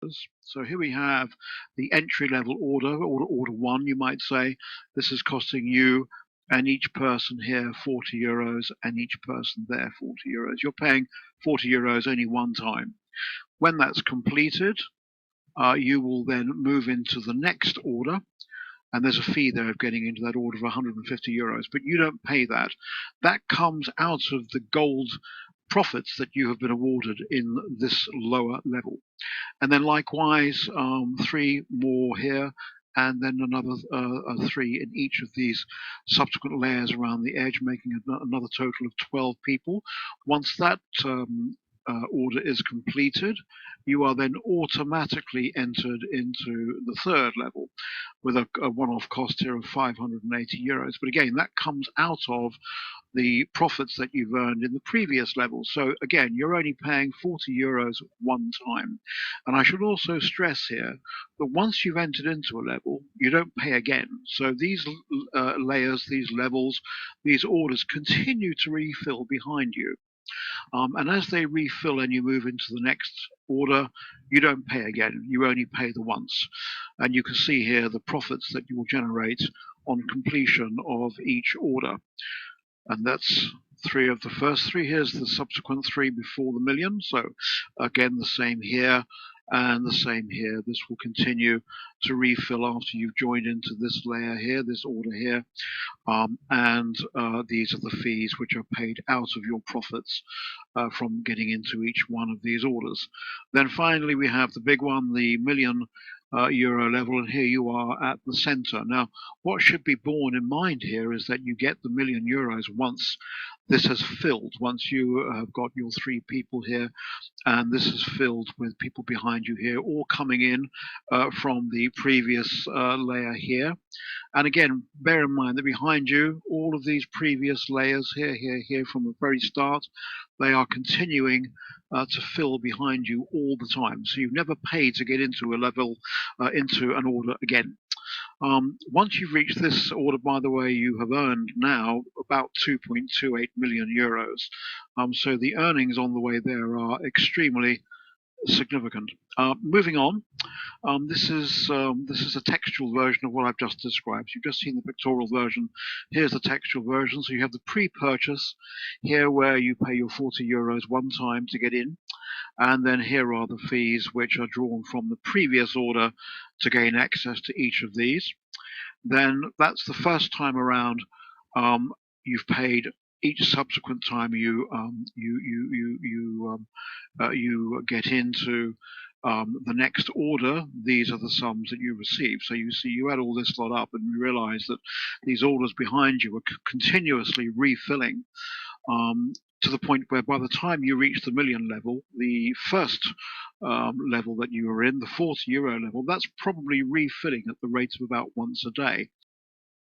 orders. So here we have the entry level order 1, you might say. This is costing you and each person here 40 euros and each person there 40 euros. You're paying 40 euros only one time. When that's completed, you will then move into the next order, and there's a fee there of getting into that order of 150 euros, but you don't pay that. That comes out of the gold profits that you have been awarded in this lower level. And then likewise, 3 more here, and then another 3 in each of these subsequent layers around the edge, making another total of 12 people. Once that order is completed, you are then automatically entered into the third level with a one-off cost here of 580 euros. But again, that comes out of the profits that you've earned in the previous level. So again, you're only paying 40 euros one time. And I should also stress here that once you've entered into a level, you don't pay again. So these layers, these levels, these orders continue to refill behind you. And as they refill and you move into the next order, you don't pay again. You only pay the once. And you can see here the profits that you will generate on completion of each order. And that's 3 of the first 3. Here's the subsequent 3 before the million. So again, the same here and the same here. This will continue to refill after you've joined into this layer here, this order here. These are the fees which are paid out of your profits from getting into each one of these orders. Then finally, we have the big one, the million euro level, and here you are at the center. Now, what should be borne in mind here is that you get the million euros once this has filled, once you have got your 3 people here, and this is filled with people behind you here, all coming in from the previous layer here. And again, bear in mind that behind you, all of these previous layers here from the very start, they are continuing to fill behind you all the time. So you've never paid to get into a level, into an order again. Once you've reached this order, by the way, you have earned now about 2.28 million euros. So the earnings on the way there are extremely significant. Moving on, this is a textual version of what I've just described. You've just seen the pictorial version. Here's the textual version. So you have the pre-purchase here where you pay your 40 euros one time to get in. And then here are the fees which are drawn from the previous order to gain access to each of these. Then that's the first time around you've paid. Each subsequent time you get into the next order, these are the sums that you receive. So you see, you add all this lot up, and you realize that these orders behind you are continuously refilling. To the point where by the time you reach the million level, the first level that you were in, the 40 euro level, that's probably refilling at the rate of about once a day.